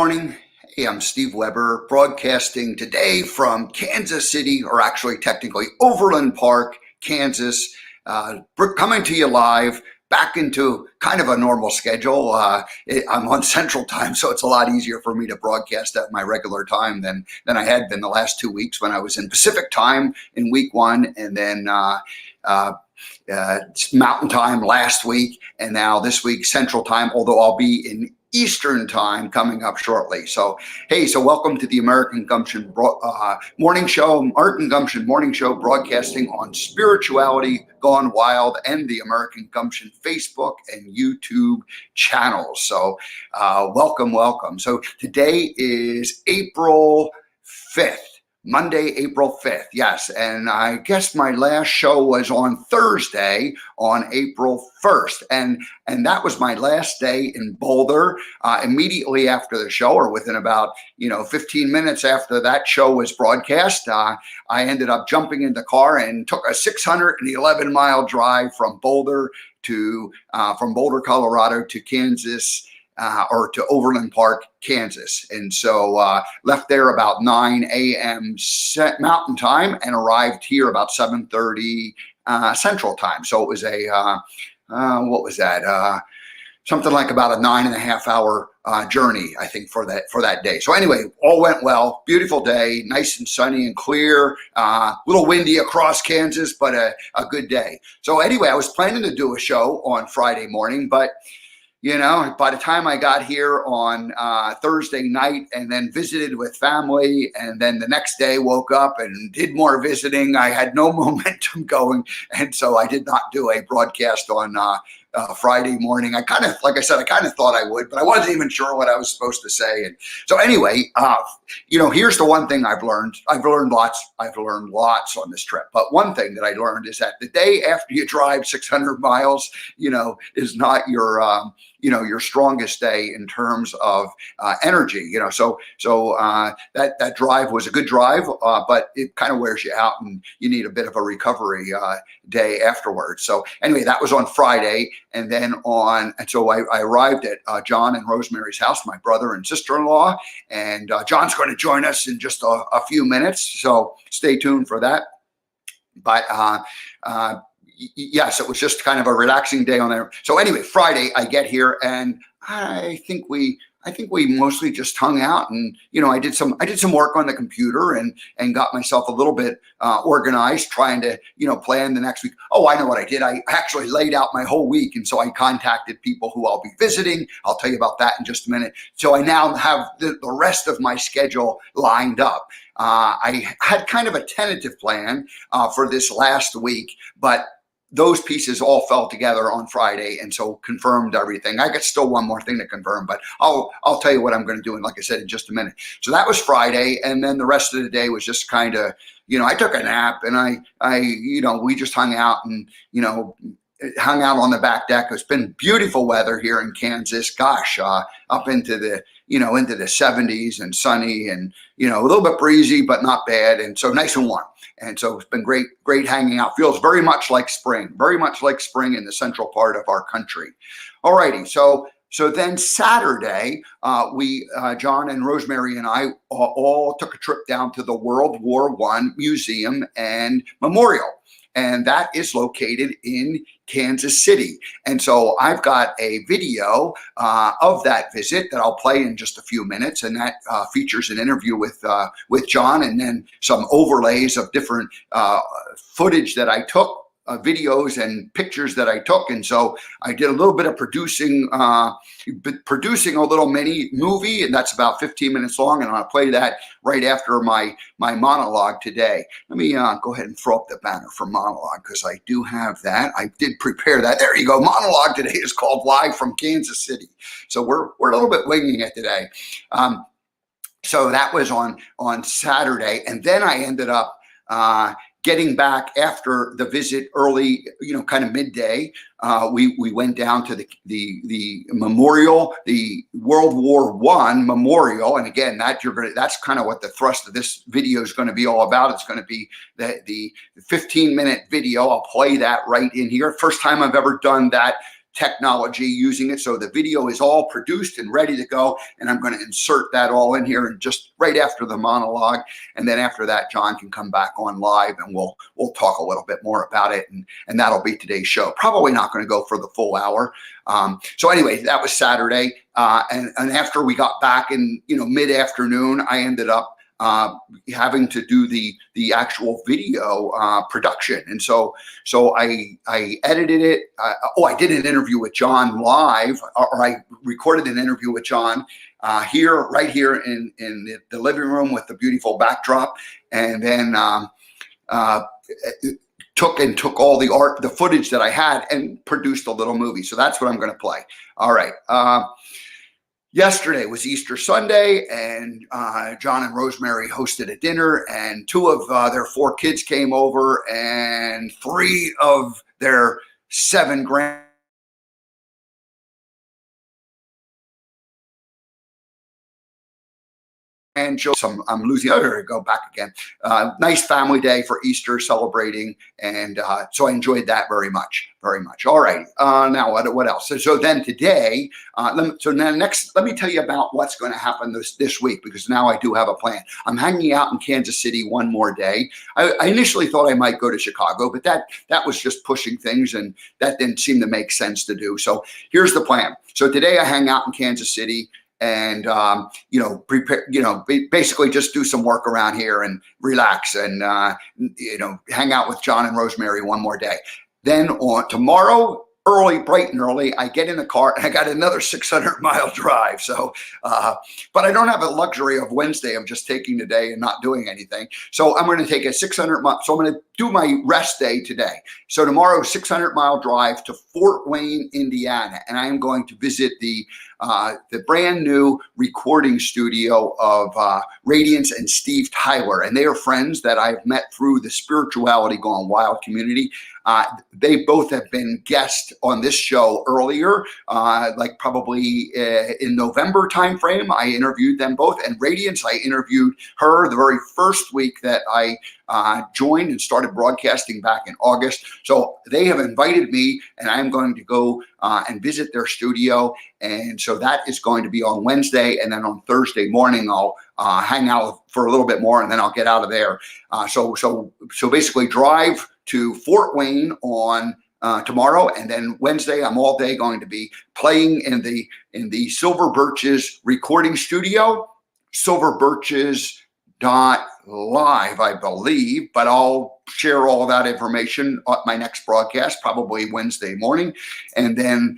morning. Hey, I'm Steve Weber, broadcasting today from Kansas City, or actually technically Overland Park, Kansas. Coming to you live, back into kind of a normal schedule. I'm on Central Time, so it's a lot easier for me to broadcast at my regular time than I had been the last 2 weeks when I was in Pacific Time in week one, and then Mountain Time last week, and now this week Central Time, although I'll be in Eastern Time coming up shortly. So, hey, welcome to the American Gumption Morning Show, broadcasting on Spirituality Gone Wild and the American Gumption Facebook and YouTube channels. So, welcome. So today is April 5th. Monday, April 5th. Yes. And I guess my last show was on Thursday on April 1st. And that was my last day in Boulder. Immediately after the show, or within about, 15 minutes after that show was broadcast, I ended up jumping in the car and took a 611-mile drive from Boulder, Colorado to Kansas, or to Overland Park, Kansas. And so left there about 9 a.m. Mountain Time and arrived here about 7:30 Central Time. So it was something like about a 9.5 hour journey, I think, for that day. So anyway, all went well. Beautiful day, nice and sunny and clear. A little windy across Kansas, but a good day. So anyway, I was planning to do a show on Friday morning, but by the time I got here on Thursday night and then visited with family, and then the next day woke up and did more visiting, I had no momentum going. And so I did not do a broadcast on Friday morning. I kind of thought I would, but I wasn't even sure what I was supposed to say. And so anyway, here's the one thing I've learned. I've learned lots on this trip. But one thing that I learned is that the day after you drive 600 miles, is not your strongest day in terms of energy. So that drive was a good drive, but it kind of wears you out, and you need a bit of a recovery day afterwards. So anyway, that was on Friday. And then so I arrived at John and Rosemary's house, my brother and sister-in-law, and John's going to join us in just a few minutes. So stay tuned for that. But yes, it was just kind of a relaxing day on there. So anyway, Friday I get here, and I think we mostly just hung out, and I did some work on the computer and got myself a little bit organized, trying to plan the next week. Oh, I know what I did. I actually laid out my whole week, and so I contacted people who I'll be visiting. I'll tell you about that in just a minute. So I now have the rest of my schedule lined up. I had kind of a tentative plan for this last week, but those pieces all fell together on Friday, and so confirmed everything. I got still one more thing to confirm, but I'll tell you what I'm going to do, and like I said, in just a minute. So that was Friday, and then the rest of the day was just kind of, I took a nap, and we just hung out and hung out on the back deck. It's been beautiful weather here in Kansas. Gosh, up into the into the 70s and sunny, and a little bit breezy, but not bad, and so nice and warm. And so it's been great hanging out. Feels very much like spring in the central part of our country. All righty. So then Saturday, John and Rosemary and I all took a trip down to the World War I Museum and Memorial. And that is located in Kansas City. And so I've got a video of that visit that I'll play in just a few minutes. And that features an interview with John, and then some overlays of different footage that I took, videos and pictures that I took. And so I did a little bit of producing a little mini movie, and that's about 15 minutes long. And I'll play that right after my monologue today. Let me go ahead and throw up the banner for monologue, because I do have that. I did prepare that. There you go. Monologue today is called Live from Kansas City. So we're a little bit winging it today. So that was on Saturday. And then I ended up getting back after the visit early, kind of midday. We went down to the memorial, the World War I memorial, and again, that's kind of what the thrust of this video is going to be all about. It's going to be the 15-minute video. I'll play that right in here. First time I've ever done that technology using it. So the video is all produced and ready to go. And I'm going to insert that all in here and just right after the monologue. And then after that, John can come back on live and we'll talk a little bit more about it. And that'll be today's show. Probably not going to go for the full hour. So anyway, that was Saturday. And after we got back in, mid-afternoon, I ended up having to do the actual video production. And so I edited it. I did an interview with John live, or I recorded an interview with John right here in the living room with the beautiful backdrop. And then took all the footage that I had and produced a little movie. So that's what I'm going to play. All right. Yesterday was Easter Sunday, and John and Rosemary hosted a dinner, and 2 of their 4 kids came over, and 3 of their 7 grandchildren. I'm losing. Oh, go back again. Nice family day for Easter celebrating, and so I enjoyed that very much. All right. Now what else? So then today, next, let me tell you about what's going to happen this week, because now I do have a plan. I'm hanging out in Kansas City one more day. I initially thought I might go to Chicago, but that was just pushing things, and that didn't seem to make sense to do. So here's the plan. So today I hang out in Kansas City. And, prepare, basically just do some work around here and relax and, hang out with John and Rosemary one more day. Then on tomorrow, bright and early, I get in the car and I got another 600-mile drive. So, but I don't have the luxury of Wednesday of just taking the day and not doing anything. So I'm going to take a 600-mile. So I'm going to do my rest day today. So tomorrow, 600-mile drive to Fort Wayne, Indiana, and I am going to visit the brand new recording studio of Radiance and Steve Tyler, and they are friends that I've met through the Spirituality Gone Wild community. They both have been guests on this show earlier, like probably in November timeframe. I interviewed them both, and Radiance, I interviewed her the very first week that I joined and started broadcasting back in August. So they have invited me, and I'm going to go and visit their studio. And so that is going to be on Wednesday. And then on Thursday morning, I'll hang out for a little bit more, and then I'll get out of there. So basically drive to Fort Wayne on tomorrow, and then Wednesday I'm all day going to be playing in the Silver Birches recording studio, silverbirches.live, I believe, but I'll share all that information at my next broadcast, probably Wednesday morning, and then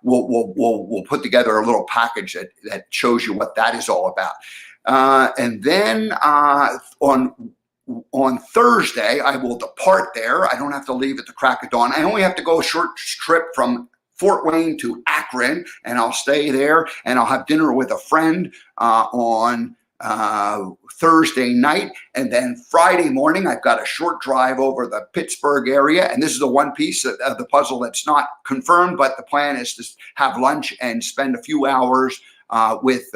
we'll put together a little package that shows you what that is all about. And then on Thursday, I will depart there. I don't have to leave at the crack of dawn. I only have to go a short trip from Fort Wayne to Akron, and I'll stay there, and I'll have dinner with a friend on Thursday night. And then Friday morning, I've got a short drive over the Pittsburgh area. And this is the one piece of the puzzle that's not confirmed, but the plan is to have lunch and spend a few hours with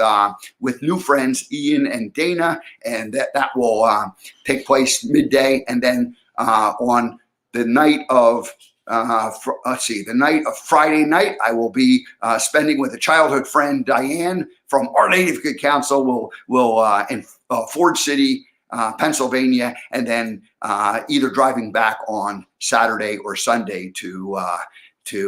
new friends, Ian and Dana. And that will take place midday. And then on the night of the night of Friday night, I will be spending with a childhood friend, Diane, from Our Lady of Good Counsel. Will in Ford City, Pennsylvania, and then either driving back on Saturday or Sunday to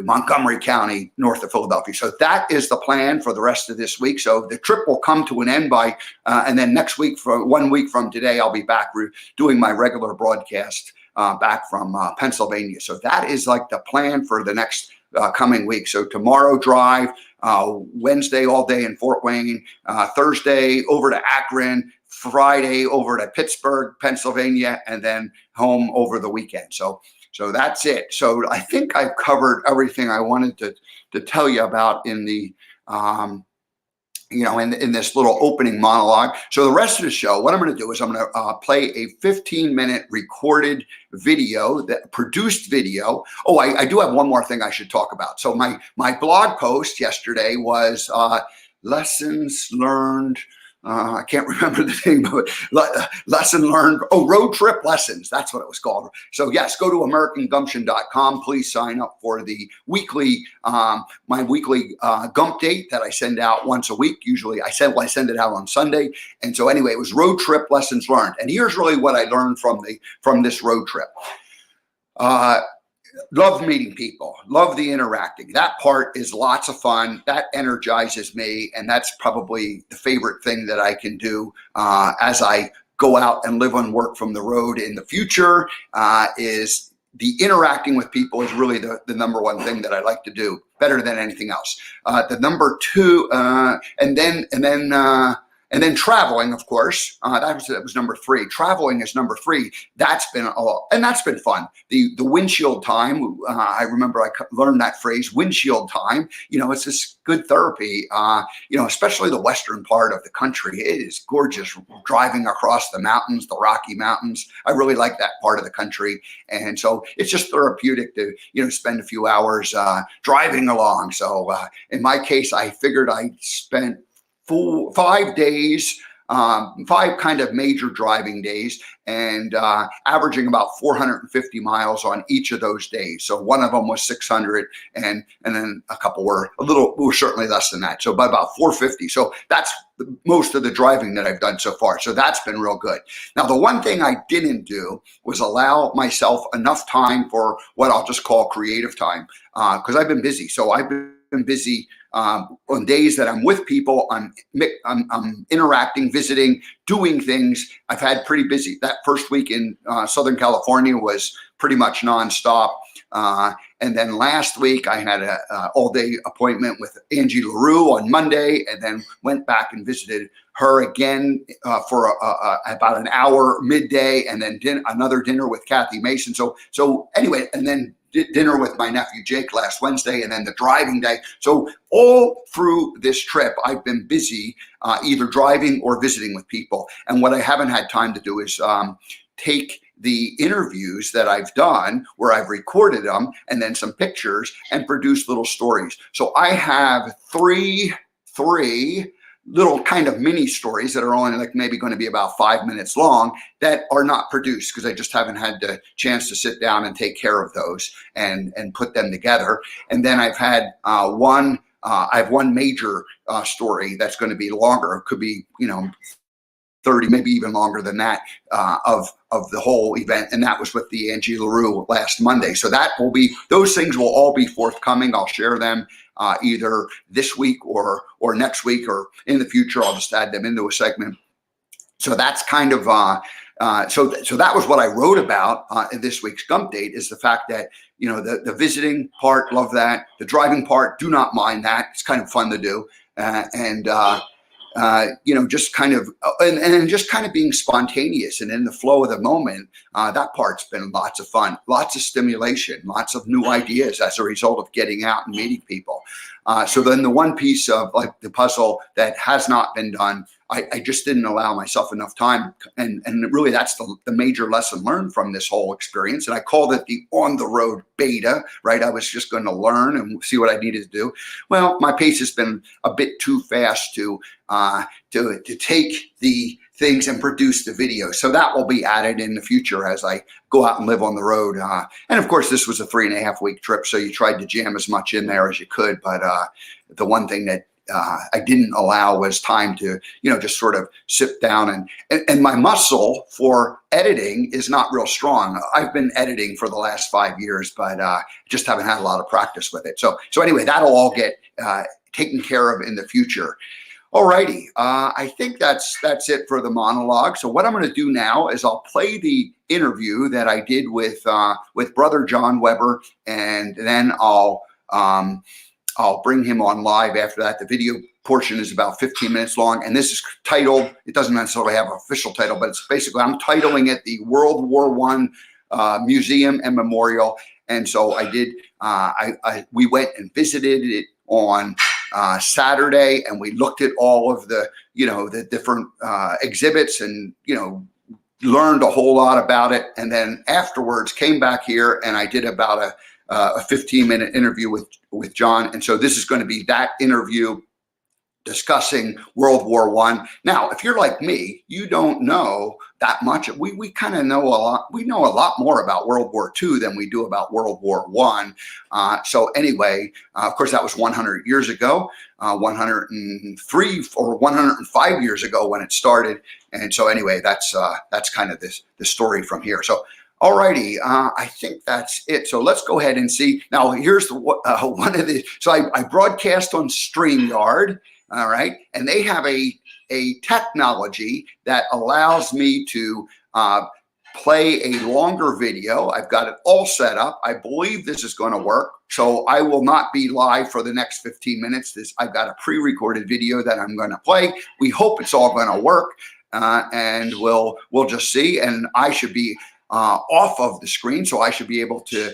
Montgomery County, north of Philadelphia. So that is the plan for the rest of this week. So the trip will come to an end and then next week, for 1 week from today, I'll be back doing my regular broadcast back from Pennsylvania. So that is like the plan for the next coming week. So tomorrow drive, Wednesday all day in Fort Wayne, Thursday over to Akron, Friday over to Pittsburgh, Pennsylvania, and then home over the weekend. So that's it. So I think I've covered everything I wanted to tell you about in the in this little opening monologue. So the rest of the show, what I'm going to do is I'm going to play a 15-minute recorded video, that produced video. Oh, I do have one more thing I should talk about. So my blog post yesterday was lessons learned I can't remember the name of it. Lesson learned. Oh, road trip lessons. That's what it was called. So yes, go to AmericanGumption.com. Please sign up for the weekly, my weekly Gump date that I send out once a week. Usually I send it out on Sunday. And so anyway, it was road trip lessons learned. And here's really what I learned from this road trip. Love meeting people, love the interacting. That part is lots of fun. That energizes me. And that's probably the favorite thing that I can do as I go out and live and work from the road in the future. Is the interacting with people is really the number one thing that I like to do better than anything else. The number two, and then traveling, of course, that was number three. Traveling is number three. That's been fun. The windshield time. I remember I learned that phrase, windshield time. It's this good therapy. Especially the western part of the country. It is gorgeous driving across the mountains, the Rocky Mountains. I really like that part of the country, and so it's just therapeutic to spend a few hours driving along. So in my case, I figured I spent 5 days, 5 kind of major driving days, and averaging about 450 miles on each of those days. So one of them was 600, and then a couple were certainly less than that. So by about 450. So that's most of the driving that I've done so far. So that's been real good. Now, the one thing I didn't do was allow myself enough time for what I'll just call creative time, because I've been busy. So I've been busy on days that I'm with people. I'm interacting, visiting, doing things. I've had pretty busy. That first week in Southern California was pretty much nonstop. And then last week I had an all-day appointment with Angie LaRue on Monday, and then went back and visited her again for about an hour midday, and then another dinner with Kathy Mason. So anyway, and then dinner with my nephew Jake last Wednesday, and then the driving day. So all through this trip, I've been busy either driving or visiting with people. And what I haven't had time to do is take the interviews that I've done, where I've recorded them, and then some pictures, and produce little stories. So I have three little kind of mini stories that are only like maybe going to be about 5 minutes long, that are not produced because I just haven't had the chance to sit down and take care of those and put them together. And then I've had I have one major story that's going to be longer. It could be 30, maybe even longer than that, of the whole event. And that was with the Angie LaRue last Monday. So those things will all be forthcoming. I'll share them either this week or next week, or in the future. I'll just add them into a segment. So that's kind of, so that was what I wrote about in this week's Gump Date, is the fact that, the visiting part, love that. The driving part, do not mind that. It's kind of fun to do. Just kind of, and just kind of being spontaneous and in the flow of the moment. That part's been lots of fun, lots of stimulation, lots of new ideas as a result of getting out and meeting people. So then the one piece of like the puzzle that has not been done, I just didn't allow myself enough time. And really that's the major lesson learned from this whole experience. And I called it the on the road beta, right? I was just going to learn and see what I needed to do. Well, my pace has been a bit too fast to take the things and produce the video. So that will be added in the future as I go out and live on the road. And of course, this was a 3.5 week trip, so you tried to jam as much in there as you could. But the one thing that I didn't allow was time to, just sort of sit down and my muscle for editing is not real strong. I've been editing for the last 5 years, but just haven't had a lot of practice with it. So anyway, that'll all get taken care of in the future. Alrighty, I think that's it for the monologue. So what I'm going to do now is I'll play the interview that I did with Brother John Weber, and then I'll bring him on live after that. The video portion is about 15 minutes long, and this is titled, it doesn't necessarily have an official title, but it's basically, I'm titling it the World War I Museum and Memorial. And so I did, we went and visited it on Saturday, and we looked at all of the, the different exhibits, and, learned a whole lot about it. And then afterwards came back here and I did about a 15-minute interview with John. And so this is going to be that interview discussing World War I. Now, if you're like me, you don't know that much. We kind of know a lot. We know a lot more about World War II than we do about World War I. So anyway, of course, that was 100 years ago, 103 or 105 years ago when it started. And so anyway, that's kind of the story from here. So alrighty, I think that's it. So let's go ahead and see. Now, here's one of the. So I broadcast on StreamYard. All right, and they have a technology that allows me to play a longer video. I've got it all set up. I believe this is going to work. So I will not be live for the next 15 minutes. I've got a pre-recorded video that I'm going to play. We hope it's all going to work, and we'll just see. And I should be off of the screen, so I should be able to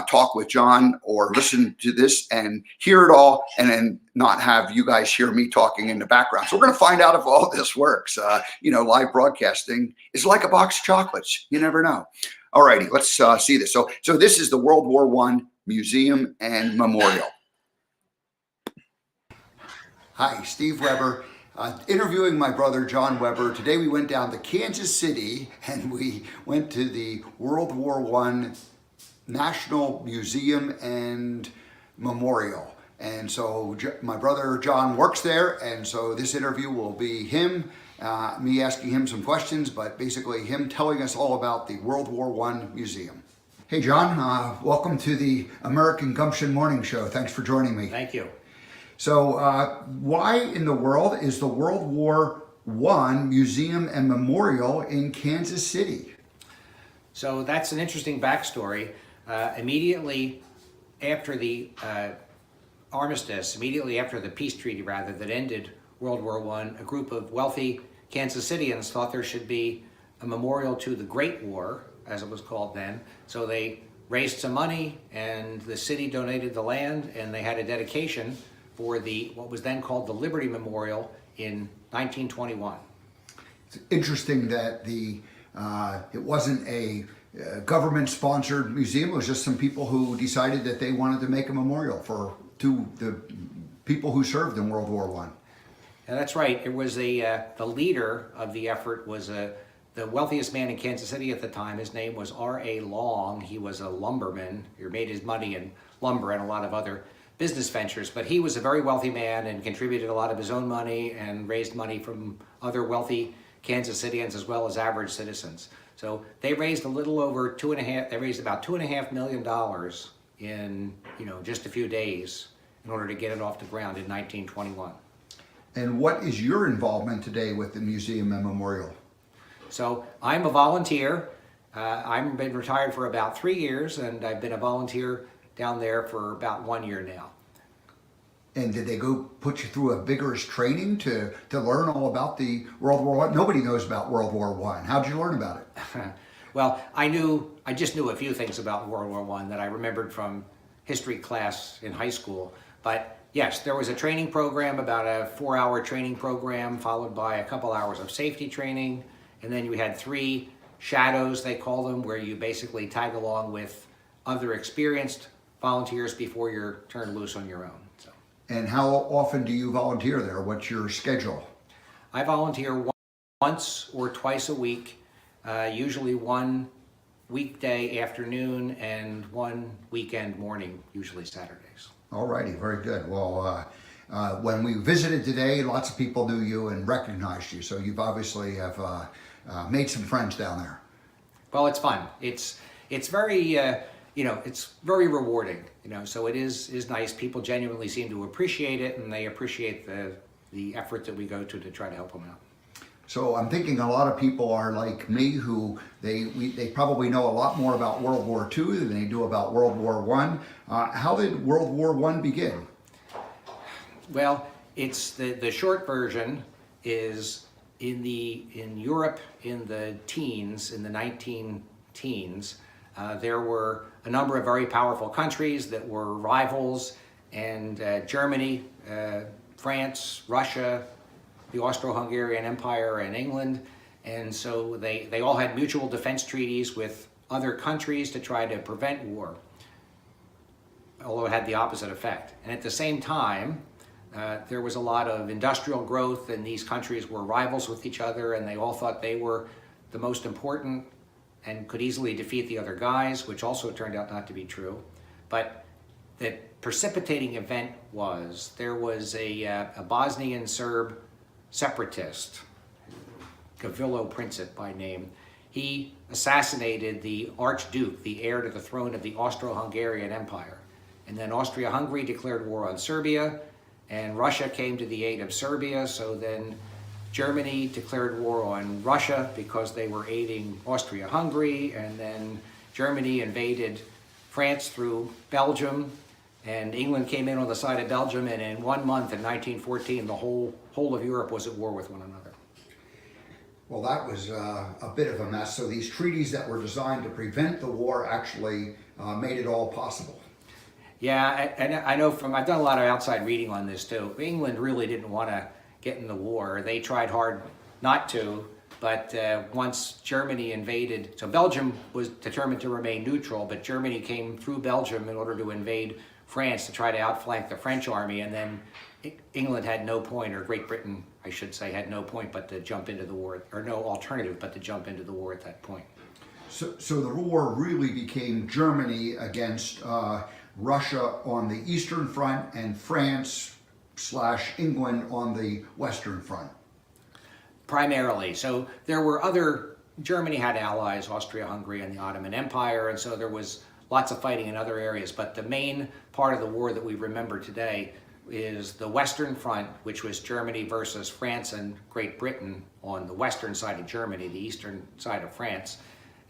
talk with John or listen to this and hear it all, and then not have you guys hear me talking in the background. So we're going to find out if all this works. Live broadcasting is like a box of chocolates. You never know. All righty, let's see this. So this is the World War I Museum and Memorial. Hi, Steve Weber. Interviewing my brother, John Weber. Today we went down to Kansas City and we went to the World War I National Museum and Memorial. And so my brother John works there, and so this interview will be him, me asking him some questions, but basically him telling us all about the World War I Museum. Hey John, welcome to the American Gumption Morning Show. Thanks for joining me. Thank you. So why in the world is the World War I Museum and Memorial in Kansas City? So that's an interesting backstory. Immediately after the armistice, immediately after the peace treaty rather, that ended World War I, a group of wealthy Kansas Cityans thought there should be a memorial to the Great War, as it was called then. So they raised some money and the city donated the land, and they had a dedication for what was then called the Liberty Memorial in 1921. It's interesting that it wasn't a government-sponsored museum. It was just some people who decided that they wanted to make a memorial to the people who served in World War I. Yeah, that's right. It was the leader of the effort was the wealthiest man in Kansas City at the time. His name was R.A. Long. He was a lumberman. He made his money in lumber and a lot of other business ventures, but he was a very wealthy man and contributed a lot of his own money and raised money from other wealthy Kansas Cityans as well as average citizens. So they raised a little over they raised about $2.5 million in, just a few days in order to get it off the ground in 1921. And what is your involvement today with the museum and memorial? So I'm a volunteer. I've been retired for about 3 years, and I've been a volunteer down there for about 1 year now. And did they go put you through a vigorous training to learn all about the World War I? Nobody knows about World War I. How'd you learn about it? Well, I just knew a few things about World War I that I remembered from history class in high school. But yes, there was a training program, about a 4-hour training program, followed by a couple hours of safety training. And then you had 3 shadows, they call them, where you basically tag along with other experienced volunteers before you're turned loose on your own. So. And how often do you volunteer there? What's your schedule? I volunteer once or twice a week, usually one weekday afternoon and one weekend morning, usually Saturdays. All righty, very good. Well, when we visited today, lots of people knew you and recognized you, so you've obviously have made some friends down there. Well, it's fun. It's very it's very rewarding. So it is nice. People genuinely seem to appreciate it, and they appreciate the effort that we go to try to help them out. So I'm thinking a lot of people are like me, who they probably know a lot more about World War II than they do about World War I. How did World War I begin? Well, it's the short version is in Europe in the teens, in the 19-teens, there were a number of very powerful countries that were rivals, and Germany, France, Russia, the Austro-Hungarian Empire, and England. And so they all had mutual defense treaties with other countries to try to prevent war, although it had the opposite effect. And at the same time, There was a lot of industrial growth, and these countries were rivals with each other, and they all thought they were the most important and could easily defeat the other guys, which also turned out not to be true. But the precipitating event was there was a Bosnian Serb separatist, Gavrilo Princip by name. He assassinated the Archduke, the heir to the throne of the Austro-Hungarian Empire. And then Austria-Hungary declared war on Serbia, and Russia came to the aid of Serbia. So then Germany declared war on Russia because they were aiding Austria-Hungary, and then Germany invaded France through Belgium, and England came in on the side of Belgium, and in 1 month in 1914, the whole of Europe was at war with one another. Well, that was a bit of a mess. So these treaties that were designed to prevent the war actually made it all possible. Yeah, and I know I've done a lot of outside reading on this too. England really didn't want to get in the war. They tried hard not to, but once Germany invaded, so Belgium was determined to remain neutral, but Germany came through Belgium in order to invade France to try to outflank the French army, and then England had no point, or Great Britain, I should say, had no point but to jump into the war, or no alternative but to jump into the war at that point. So the war really became Germany against Russia on the Eastern Front and France/England on the Western Front. Primarily. So there were Germany had allies, Austria-Hungary and the Ottoman Empire, and so there was lots of fighting in other areas. But the main part of the war that we remember today is the Western Front, which was Germany versus France and Great Britain on the western side of Germany, the eastern side of France.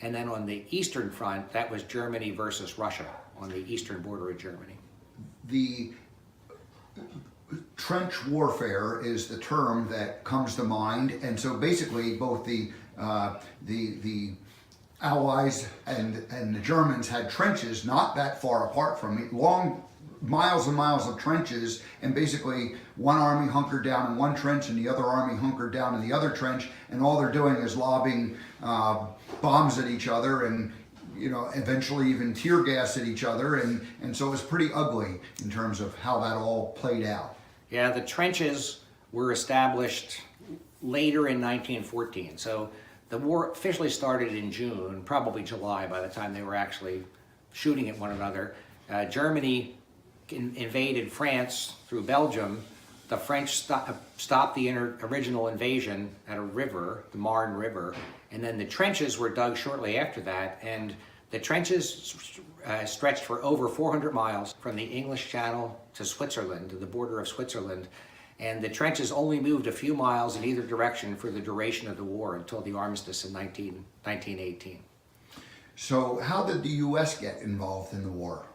And then on the Eastern Front, that was Germany versus Russia on the eastern border of Germany. The trench warfare is the term that comes to mind, and so basically both the Allies and the Germans had trenches not that far apart from it, long miles and miles of trenches, and basically one army hunkered down in one trench and the other army hunkered down in the other trench, and all they're doing is lobbing bombs at each other, and eventually even tear gas at each other, and so it was pretty ugly in terms of how that all played out. Yeah, the trenches were established later in 1914. So the war officially started in June, probably July by the time they were actually shooting at one another. Germany invaded France through Belgium. The French stopped the original invasion at a river, the Marne River, and then the trenches were dug shortly after that, and the trenches stretched for over 400 miles from the English Channel to Switzerland, to the border of Switzerland, and the trenches only moved a few miles in either direction for the duration of the war until the armistice in 1918. So how did the U.S. get involved in the war?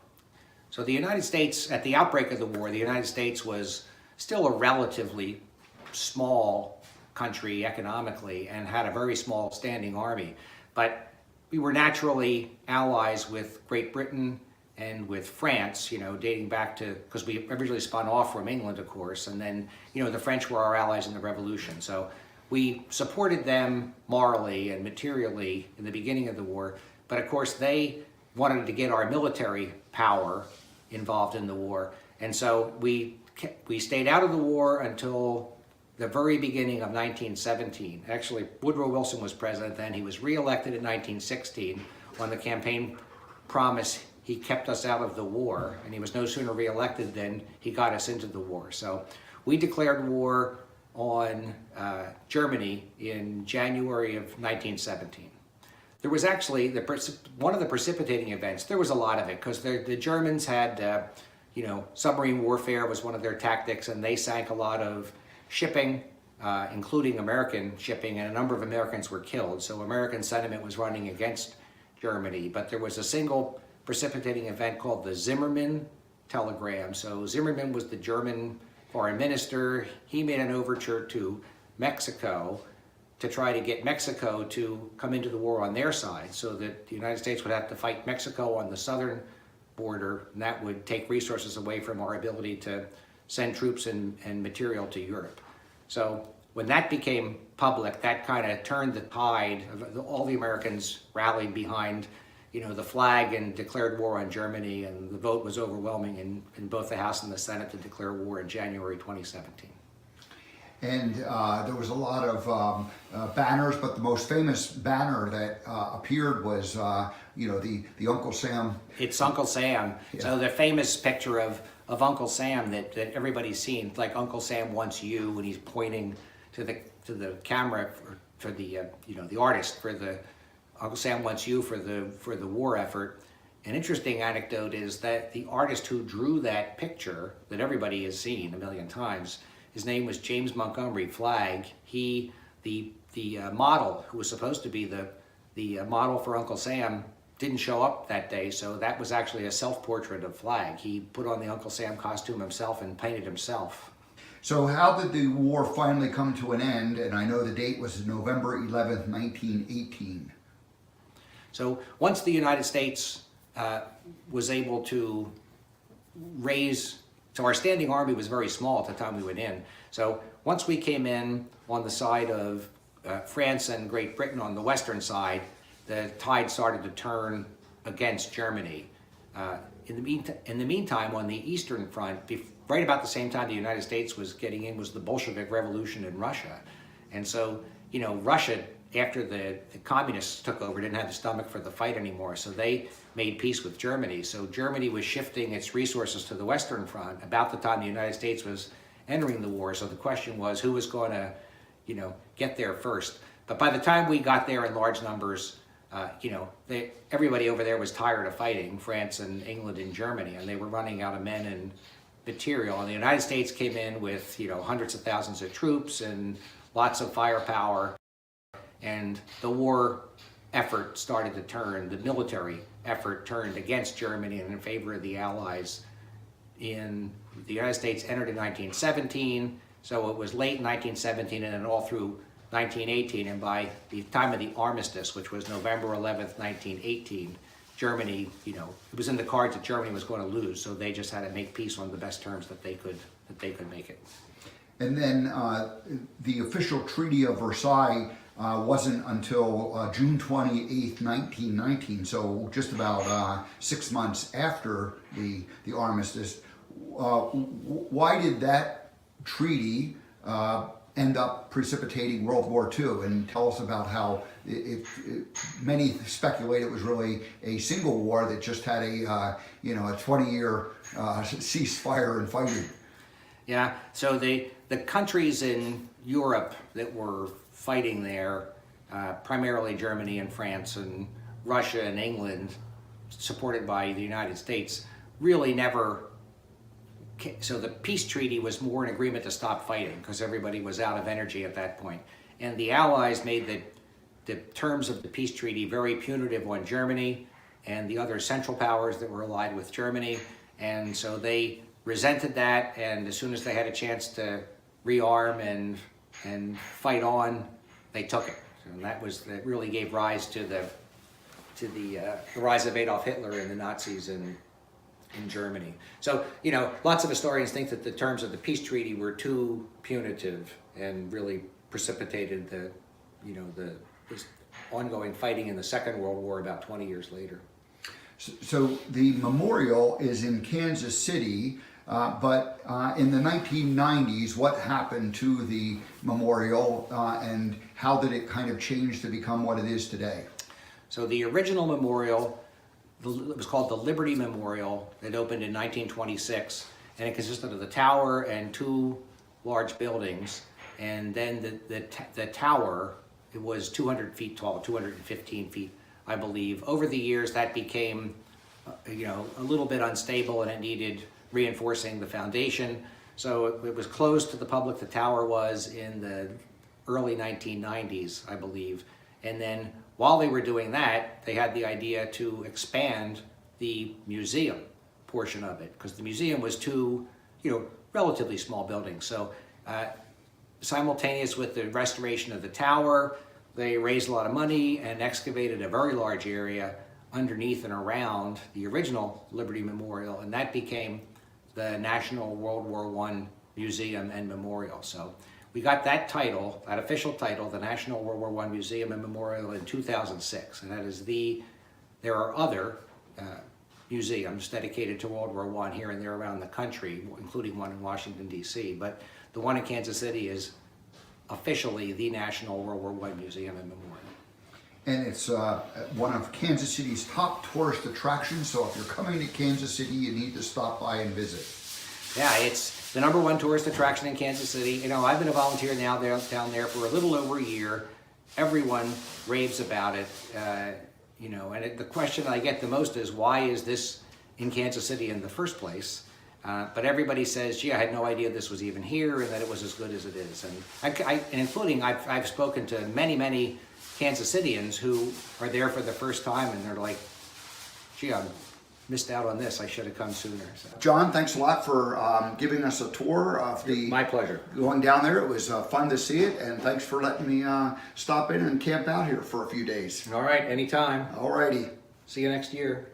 So the United States, at the outbreak of the war, the United States was still a relatively small country economically and had a very small standing army. But we were naturally allies with Great Britain and with France, dating back to, because we originally spun off from England, of course, and then, the French were our allies in the Revolution. So we supported them morally and materially in the beginning of the war, but of course they wanted to get our military power involved in the war. And so we stayed out of the war until the very beginning of 1917. Actually, Woodrow Wilson was president then. He was reelected in 1916 on the campaign promise he kept us out of the war, and he was no sooner reelected than he got us into the war. So we declared war on Germany in January of 1917. There was actually one of the precipitating events. There was a lot of it because the Germans had, submarine warfare was one of their tactics, and they sank a lot of shipping, including American shipping, and a number of Americans were killed. So American sentiment was running against Germany. But there was a single precipitating event called the Zimmermann telegram. So Zimmermann was the German foreign minister. He made an overture to Mexico to try to get Mexico to come into the war on their side, so that the United States would have to fight Mexico on the southern border, and that would take resources away from our ability to send troops and material to Europe. So when that became public, that kind of turned the tide of all the Americans rallied behind the flag and declared war on Germany, and the vote was overwhelming in both the House and the Senate to declare war in January 2017. And there was a lot of banners, but the most famous banner that appeared was, the Uncle Sam. It's Uncle Sam. Yeah. So the famous picture of Uncle Sam that everybody's seen, like Uncle Sam wants you, when he's pointing to the camera for the the artist for the Uncle Sam wants you for the war effort. An interesting anecdote is that the artist who drew that picture that everybody has seen a million times, his name was James Montgomery Flagg. He, the model who was supposed to be the model for Uncle Sam, didn't show up that day, so that was actually a self-portrait of Flagg. He put on the Uncle Sam costume himself and painted himself. So how did the war finally come to an end? And I know the date was November 11th, 1918. So once the United States was able to so our standing army was very small at the time we went in. So once we came in on the side of France and Great Britain on the western side, the tide started to turn against Germany. In the meantime, on the Eastern Front, right about the same time the United States was getting in, was the Bolshevik Revolution in Russia. And so, Russia, after the communists took over, didn't have the stomach for the fight anymore, so they made peace with Germany. So Germany was shifting its resources to the Western Front about the time the United States was entering the war. So the question was, who was going to, get there first? But by the time we got there in large numbers, everybody over there was tired of fighting, France and England and Germany, and they were running out of men and material. And the United States came in with, hundreds of thousands of troops and lots of firepower. And the war effort started to turn, the military effort turned against Germany and in favor of the Allies. The United States entered in 1917, so it was late 1917 and then all through 1918, and by the time of the armistice, which was November 11th, 1918, Germany, it was in the cards that Germany was going to lose, so they just had to make peace on the best terms that they could make it. And then the official Treaty of Versailles wasn't until June 28th, 1919, so just about 6 months after the armistice. Why did that treaty end up precipitating World War II? And tell us about how many speculate it was really a single war that just had a 20-year ceasefire and fighting. Yeah, so the countries in Europe that were fighting there, primarily Germany and France and Russia and England, supported by the United States, really never. So the peace treaty was more an agreement to stop fighting because everybody was out of energy at that point. And the Allies made the terms of the peace treaty very punitive on Germany and the other Central Powers that were allied with Germany. And so they resented that, and as soon as they had a chance to rearm and fight on, they took it. And that really gave rise to the rise of Adolf Hitler and the Nazis in Germany. So, lots of historians think that the terms of the peace treaty were too punitive and really precipitated this ongoing fighting in the Second World War about 20 years later. So the memorial is in Kansas City, but in the 1990s, what happened to the memorial and how did it kind of change to become what it is today? So the original memorial, it was called the Liberty Memorial. It opened in 1926, and it consisted of the tower and two large buildings. And then the tower, it was 200 feet tall, 215 feet, I believe. Over the years, that became, a little bit unstable, and it needed reinforcing the foundation. So it was closed to the public. The tower was in the early 1990s, I believe. And then while they were doing that, they had the idea to expand the museum portion of it, because the museum was two, relatively small buildings. So simultaneous with the restoration of the tower, they raised a lot of money and excavated a very large area underneath and around the original Liberty Memorial, and that became the National World War I Museum and Memorial. So we got that title, that official title, the National World War I Museum and Memorial, in 2006, and that is the There are other museums dedicated to World War I here and there around the country, including one in Washington, D.C., but the one in Kansas City is officially the National World War I Museum and Memorial. And it's one of Kansas City's top tourist attractions, so if you're coming to Kansas City, you need to stop by and visit. Yeah, it's the #1 tourist attraction in Kansas City. You know, I've been a volunteer now down there for a little over a year. Everyone raves about it, you know, and the question I get the most is, why is this in Kansas City in the first place? But everybody says, gee, I had no idea this was even here and that it was as good as it is. And including, I've spoken to many Kansas Cityans who are there for the first time and they're like, gee, I missed out on this. I should have come sooner. So. John, thanks a lot for giving us a tour of the... My pleasure. Going down there. It was fun to see it, and thanks for letting me stop in and camp out here for a few days. All right, anytime. All righty. See you next year.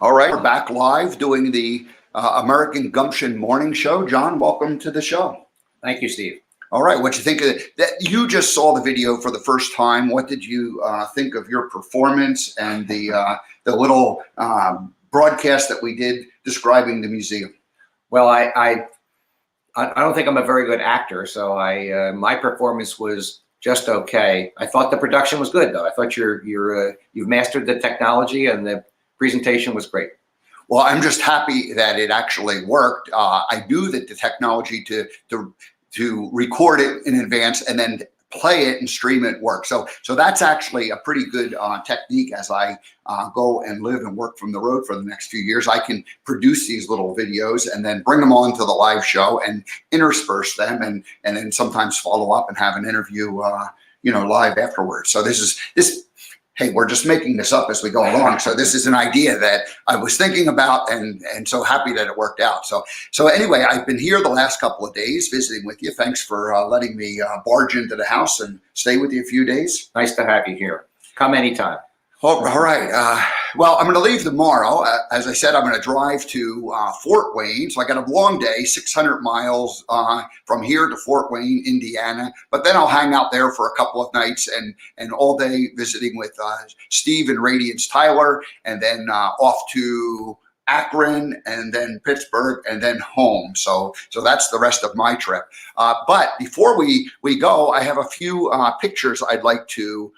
All right, we're back live doing the American Gumption Morning Show. John, welcome to the show. Thank you, Steve. All right, what you think of it? That you just saw the video for the first time. What did you think of your performance and the little broadcast that we did describing the museum? Well, I don't think I'm a very good actor, so my performance was just okay. I thought the production was good, though. I thought you've mastered the technology and the presentation was great. Well, I'm just happy that it actually worked. I knew that the technology to record it in advance and then play it and stream it works. So that's actually a pretty good technique. As I go and live and work from the road for the next few years, I can produce these little videos and then bring them on to the live show and intersperse them and then sometimes follow up and have an interview, live afterwards. So hey, we're just making this up as we go along. So this is an idea that I was thinking about and so happy that it worked out. So anyway, I've been here the last couple of days visiting with you. Thanks for letting me barge into the house and stay with you a few days. Nice to have you here. Come anytime. Oh, all right. Well, I'm going to leave tomorrow. As I said, I'm going to drive to Fort Wayne. So I got a long day, 600 miles from here to Fort Wayne, Indiana. But then I'll hang out there for a couple of nights and all day visiting with Steve and Radiance Tyler, and then off to Akron and then Pittsburgh and then home. So that's the rest of my trip. But before we go, I have a few pictures I'd like to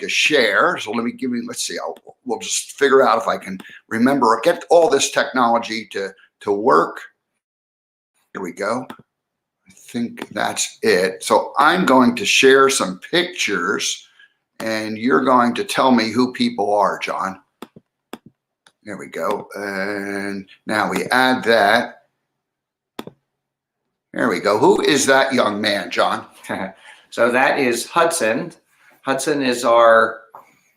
share. So let's see, we'll just figure out if I can remember or get all this technology to work. Here we go. I think that's it. So I'm going to share some pictures and you're going to tell me who people are, John. There we go. And now we add that. There we go. Who is that young man, John? So that is Hudson. Hudson is our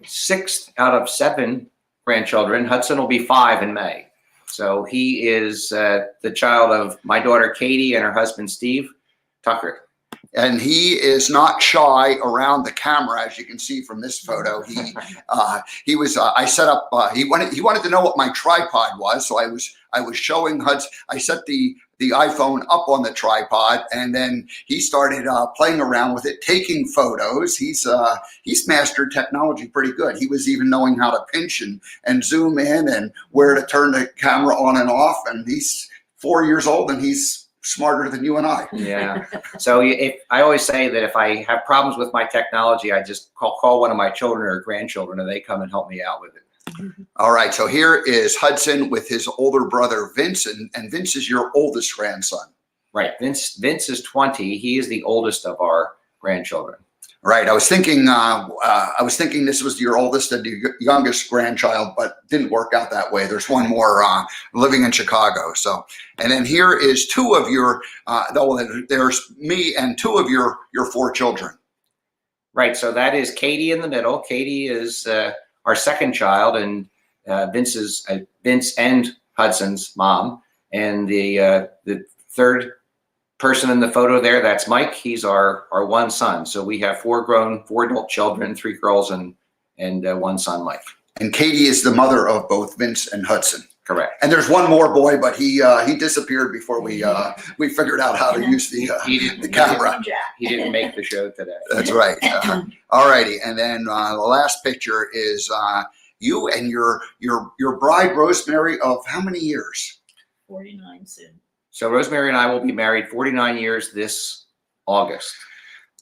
6th out of 7 grandchildren. Hudson will be 5 in May. So he is the child of my daughter Katie and her husband Steve Tucker. And he is not shy around the camera, as you can see from this photo. He was. I set up. He wanted to know what my tripod was, so I was showing Hudson. I set the iPhone up on the tripod, and then he started playing around with it, taking photos. He's mastered technology pretty good. He was even knowing how to pinch and zoom in and where to turn the camera on and off. And he's 4 years old, and he's smarter than you and I. Yeah. So I always say that if I have problems with my technology, I just call one of my children or grandchildren, and they come and help me out with it. All right. So here is Hudson with his older brother Vince, and Vince is your oldest grandson. Right. Vince is 20. He is the oldest of our grandchildren. Right. I was thinking this was your oldest and your youngest grandchild, but didn't work out that way. There's one more living in Chicago. So, and then here is 2 of your. There's me and 2 of your 4 children. Right. So that is Katie in the middle. Katie is our 2nd child, and Vince is Vince and Hudson's mom, and the 3rd person in the photo there, that's Mike. He's our 1 son. So we have 4 adult children, 3 girls and 1 son, Mike. And Katie is the mother of both Vince and Hudson. Correct. And there's one more boy, but he disappeared before we figured out how to use the camera. He didn't make the show today. That's right. All righty. And then the last picture is you and your bride, Rosemary, of how many years? 49 soon. So Rosemary and I will be married 49 years this August.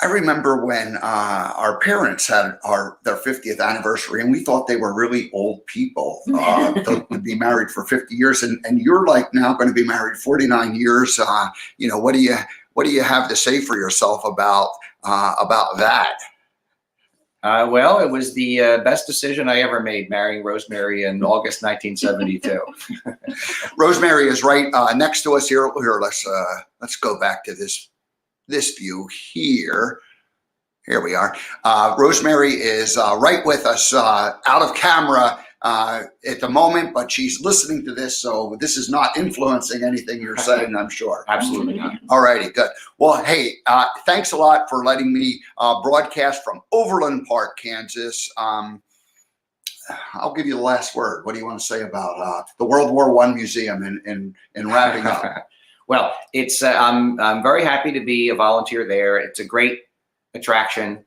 I remember when our parents had their 50th anniversary, and we thought they were really old people to be married for 50 years. And you're like now going to be married 49 years. What do you have to say for yourself about that? Well, it was the best decision I ever made, marrying Rosemary in August 1972. Rosemary is right next to us here. Here, let's go back to this view here. Here we are. Rosemary is right with us, out of camera at the moment, but she's listening to this, so this is not influencing anything you're saying, I'm sure. Absolutely not. All righty, good. Well, hey, thanks a lot for letting me broadcast from Overland Park, Kansas. I'll give you the last word. What do you want to say about the World War I Museum in wrapping up? Well, it's I'm very happy to be a volunteer there. It's a great attraction.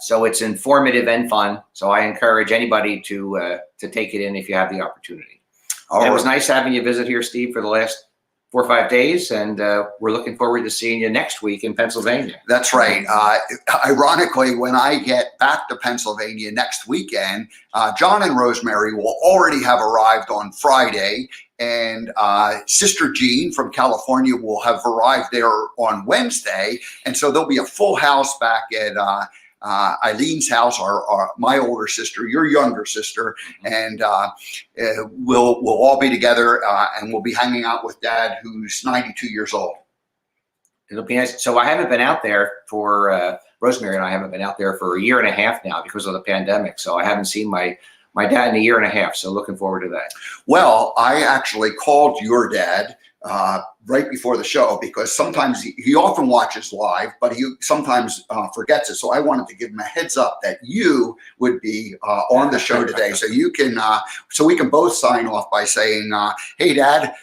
So it's informative and fun. So I encourage anybody to take it in if you have the opportunity. It was nice having you visit here, Steve, for the last 4 or 5 days, and we're looking forward to seeing you next week in Pennsylvania. That's right. Ironically, when I get back to Pennsylvania next weekend, John and Rosemary will already have arrived on Friday, and Sister Jean from California will have arrived there on Wednesday, and so there'll be a full house back at Eileen's house, my older sister, your younger sister, and we'll all be together, and we'll be hanging out with Dad, who's 92 years old. It'll be nice. So I haven't been out there for Rosemary and I haven't been out there for 1.5 years now because of the pandemic. So I haven't seen my dad in 1.5 years. So looking forward to that. Well, I actually called your dad right before the show because sometimes he often watches live, but he sometimes forgets it. So I wanted to give him a heads up that you would be on the show today, so you can so we can both sign off by saying, "Hey, Dad,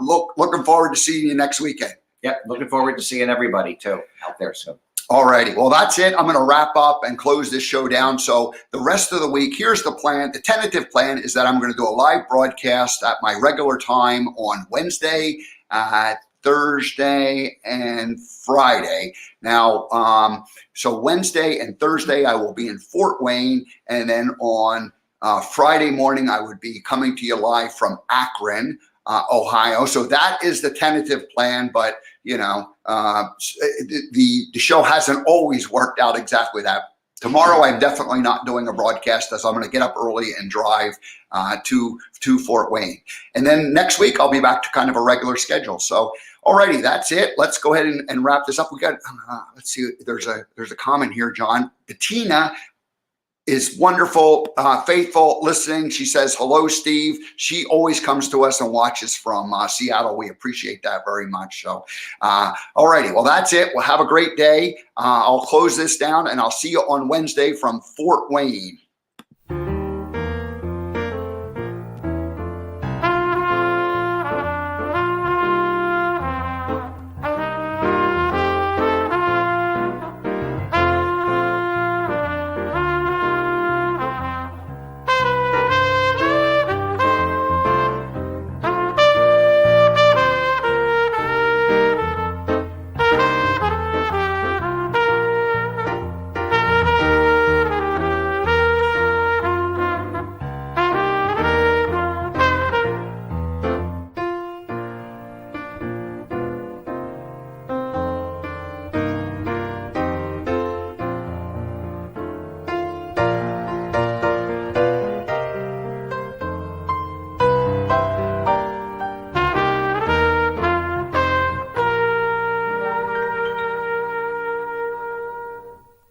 looking forward to seeing you next weekend." Yep, looking forward to seeing everybody too out there. So. All righty. Well, that's it. I'm going to wrap up and close this show down. So the rest of the week, here's the plan. The tentative plan is that I'm going to do a live broadcast at my regular time on Wednesday, Thursday, and Friday. Now, so Wednesday and Thursday, I will be in Fort Wayne. And then on Friday morning, I would be coming to you live from Akron, Ohio. So that is the tentative plan, but the show hasn't always worked out exactly that. Tomorrow, I'm definitely not doing a broadcast as I'm going to get up early and drive to Fort Wayne. And then next week, I'll be back to kind of a regular schedule. So, alrighty, that's it. Let's go ahead and wrap this up. We got, let's see, there's a comment here, John. Bettina is wonderful, faithful, listening. She says, hello, Steve. She always comes to us and watches from Seattle. We appreciate that very much. So, all righty. Well, that's it. Well, have a great day. I'll close this down, and I'll see you on Wednesday from Fort Wayne.